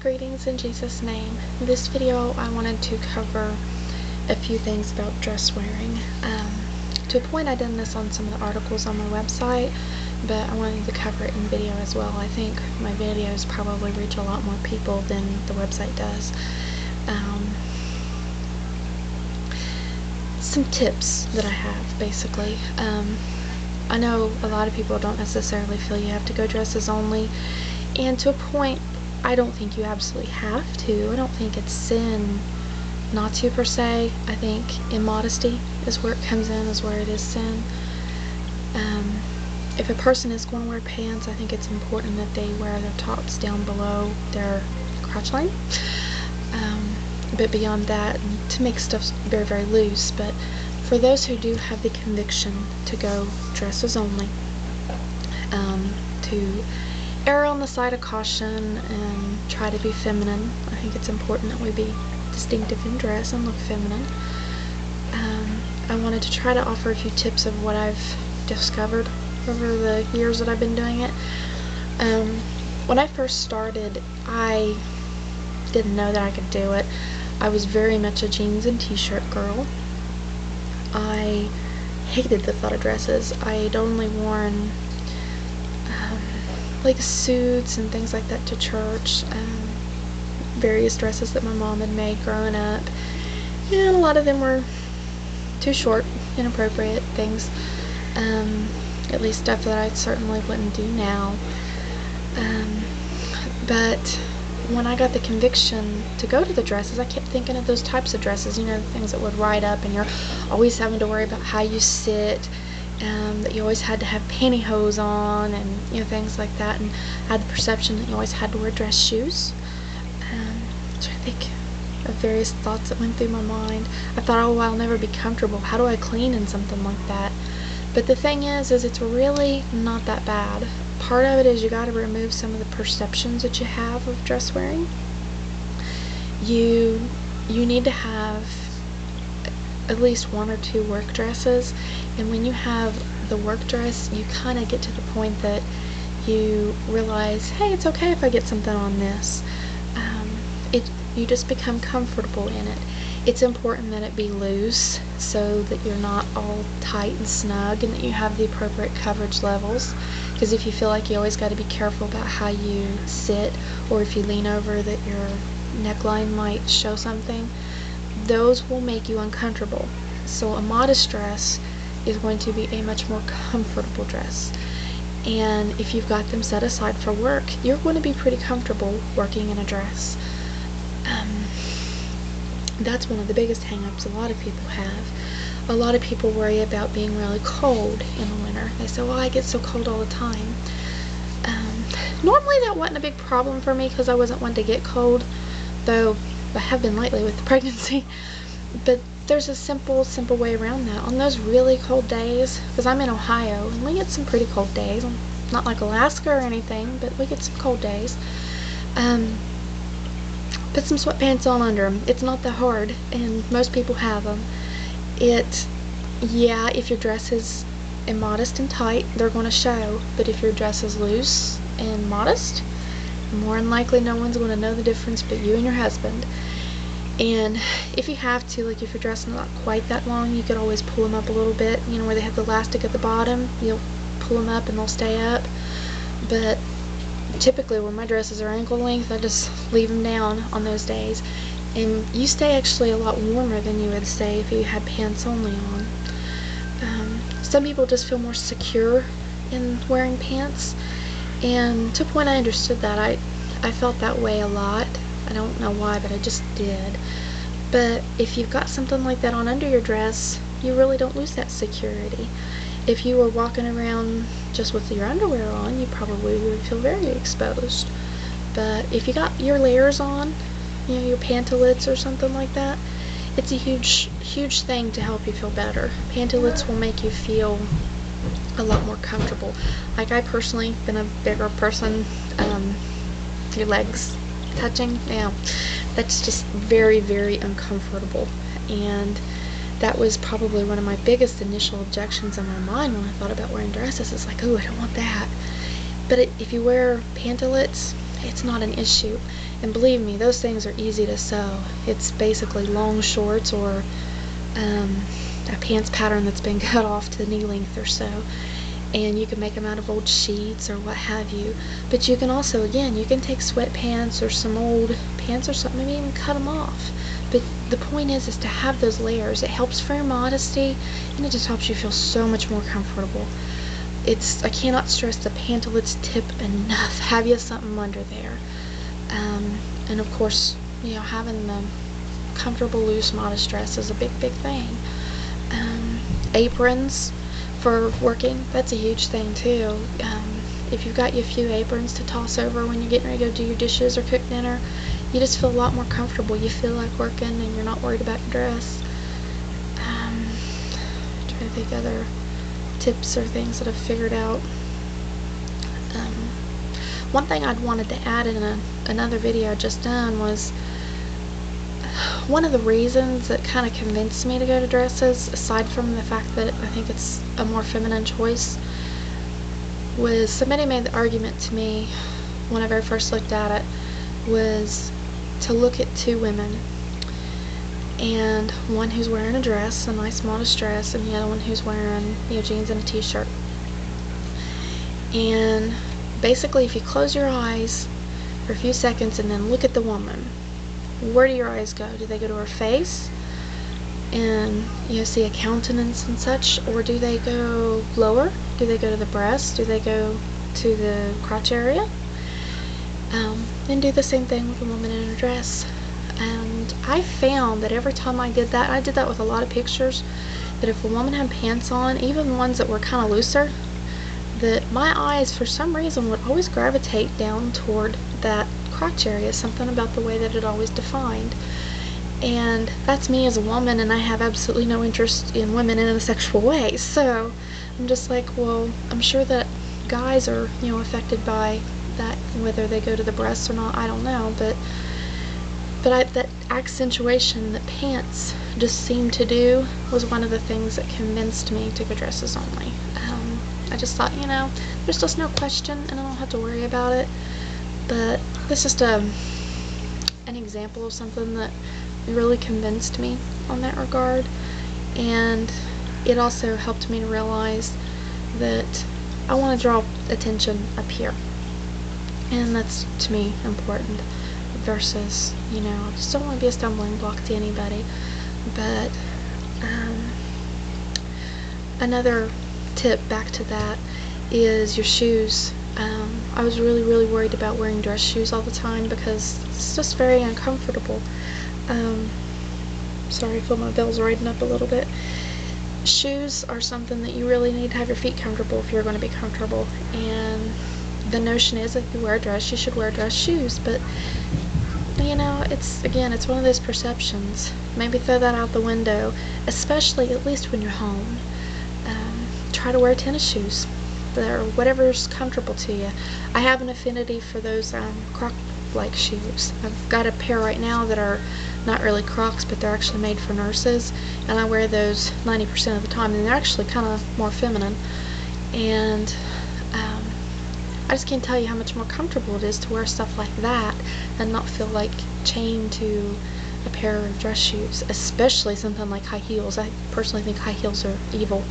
Greetings in Jesus' name. In this video I wanted to cover a few things about dress wearing. To a point I've done this on some of the articles on my website, but I wanted to cover it in video as well. I think my videos probably reach a lot more people than the website does. Some tips that I have, basically. I know a lot of people don't necessarily feel you have to go dresses only, and to a point I don't think you absolutely have to. I don't think it's sin not to, per se. I think in modesty is where it comes in, is where it is sin. If a person is going to wear pants, I think it's important that they wear their tops down below their crotch line. But beyond that, to make stuff very, very loose. But for those who do have the conviction to go dresses only, to err on the side of caution and try to be feminine. I think it's important that we be distinctive in dress and look feminine. I wanted to try to offer a few tips of what I've discovered over the years that I've been doing it. When I first started, I didn't know that I could do it. I was very much a jeans and t-shirt girl. I hated the thought of dresses. I'd only worn like suits and things like that to church, various dresses that my mom had made growing up, and a lot of them were too short, inappropriate things, at least stuff that I certainly wouldn't do now. But when I got the conviction to go to the dresses, I kept thinking of those types of dresses, you know, the things that would ride up and you're always having to worry about how you sit, that you always had to have pantyhose on, and you know, things like that. And I had the perception that you always had to wear dress shoes. So I think of various thoughts that went through my mind. I thought, oh, well, I'll never be comfortable. How do I clean in something like that? But the thing is it's really not that bad. Part of it is you got to remove some of the perceptions that you have of dress wearing. You need to have at least one or two work dresses, and when you have the work dress, you kind of get to the point that you realize, hey, it's okay if I get something on this. You just become comfortable in it. It's important that it be loose so that you're not all tight and snug, and that you have the appropriate coverage levels, because if you feel like you always got to be careful about how you sit, or if you lean over that your neckline might show something, those will make you uncomfortable. So a modest dress is going to be a much more comfortable dress, and if you've got them set aside for work, you're going to be pretty comfortable working in a dress. That's one of the biggest hang-ups a lot of people have. A lot of people worry about being really cold in the winter. They say, well, I get so cold all the time. Normally that wasn't a big problem for me because I wasn't one to get cold, though I have been lately with the pregnancy. But there's a simple way around that. On those really cold days, because I'm in Ohio and we get some pretty cold days, not like Alaska or anything, but we get some cold days. Put some sweatpants on under them. It's not that hard, and most people have them. Yeah, if your dress is immodest and tight, they're going to show, but if your dress is loose and modest, more than likely no one's going to know the difference but you and your husband. And if you have to, like if your dress is not quite that long, you could always pull them up a little bit, you know, where they have the elastic at the bottom, you'll pull them up and they'll stay up. But typically when my dresses are ankle length, I just leave them down on those days, and you stay actually a lot warmer than you would stay if you had pants only on. Some people just feel more secure in wearing pants, and to a point I understood that. I felt that way a lot. I don't know why, but I just did. But if you've got something like that on under your dress, you really don't lose that security. If you were walking around just with your underwear on, you probably would feel very exposed. But if you got your layers on, you know, your pantalets or something like that, it's a huge thing to help you feel better. Pantalets will make you feel a lot more comfortable. Like, I personally been a bigger person, your legs touching, yeah, that's just very, very uncomfortable. And that was probably one of my biggest initial objections in my mind when I thought about wearing dresses. It's like, oh, I don't want that. But if you wear pantalets, it's not an issue. And believe me, those things are easy to sew. It's basically long shorts or a pants pattern that's been cut off to knee length or so, and you can make them out of old sheets or what have you. But you can also, again, you can take sweatpants or some old pants or something, maybe even cut them off. But the point is to have those layers. It helps for your modesty, and it just helps you feel so much more comfortable. I cannot stress the Pantalets tip enough. Have you something under there. And of course, you know, having the comfortable loose modest dress is a big thing. Aprons for working, that's a huge thing too. If you've got you a few aprons to toss over when you're getting ready to go do your dishes or cook dinner, you just feel a lot more comfortable. You feel like working and you're not worried about your dress. Trying to think other tips or things that I've figured out. One thing I'd wanted to add in another video I just done was one of the reasons that kind of convinced me to go to dresses, aside from the fact that I think it's a more feminine choice, was somebody made the argument to me when I very first looked at it, was to look at two women, and one who's wearing a dress, a nice modest dress, and the other one who's wearing, you know, jeans and a t-shirt. And basically, if you close your eyes for a few seconds and then look at the woman, where do your eyes go? Do they go to her face and you see a countenance and such, or do they go lower? Do they go to the breast? Do they go to the crotch area? And do the same thing with a woman in a dress. And I found that every time I did that, and I did that with a lot of pictures, that if a woman had pants on, even ones that were kind of looser, that my eyes for some reason would always gravitate down toward that crotch area, something about the way that it always defined. And that's me as a woman, and I have absolutely no interest in women in a sexual way. So I'm just like, well, I'm sure that guys are, you know, affected by that, whether they go to the breasts or not, I don't know, but that accentuation that pants just seemed to do was one of the things that convinced me to go dresses only. I just thought, you know, there's just no question and I don't have to worry about it. But this is just an example of something that really convinced me on that regard. And it also helped me to realize that I want to draw attention up here. And that's, to me, important. Versus, you know, I just don't want to be a stumbling block to anybody. But another tip back to that is your shoes. I was really worried about wearing dress shoes all the time because it's just very uncomfortable. Sorry, I feel my bells riding up a little bit. Shoes are something that you really need to have your feet comfortable if you're going to be comfortable. And the notion is that if you wear a dress, you should wear dress shoes. But you know, it's one of those perceptions. Maybe throw that out the window, especially at least when you're home. Try to wear tennis shoes or whatever's comfortable to you. I have an affinity for those Croc-like shoes. I've got a pair right now that are not really Crocs, but they're actually made for nurses, and I wear those 90% of the time, and they're actually kind of more feminine. And I just can't tell you how much more comfortable it is to wear stuff like that and not feel like chained to a pair of dress shoes, especially something like high heels. I personally think high heels are evil.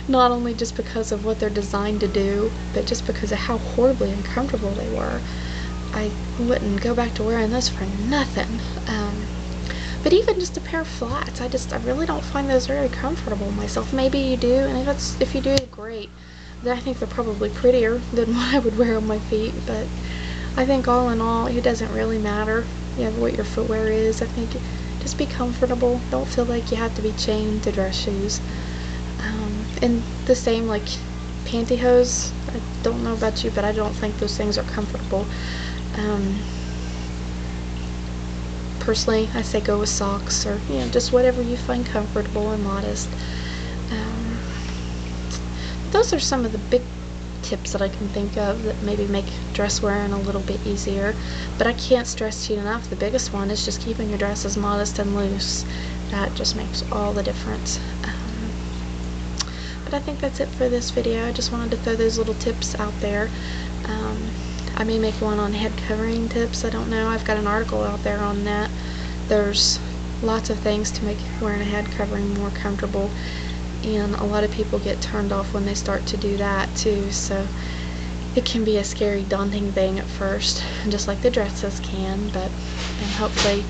Not only just because of what they're designed to do, but just because of how horribly uncomfortable they were. I wouldn't go back to wearing those for nothing. But even just a pair of flats, I really don't find those very comfortable myself. Maybe you do, and if you do, great. I think they're probably prettier than what I would wear on my feet, but I think all in all, it doesn't really matter, you know, what your footwear is. I think just be comfortable. Don't feel like you have to be chained to dress shoes. And the same, like pantyhose, I don't know about you, but I don't think those things are comfortable. Personally, I say go with socks, or, you know, just whatever you find comfortable and modest. Those are some of the big tips that I can think of that maybe make dress wearing a little bit easier. But I can't stress to you enough, the biggest one is just keeping your dresses modest and loose. That just makes all the difference. But I think that's it for this video. I just wanted to throw those little tips out there. I may make one on head covering tips. I don't know. I've got an article out there on that. There's lots of things to make wearing a head covering more comfortable, and a lot of people get turned off when they start to do that too, so it can be a scary, daunting thing at first, just like the dresses can, and hopefully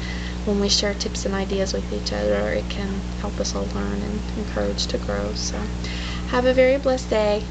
when we share tips and ideas with each other, it can help us all learn and encourage to grow. So have a very blessed day.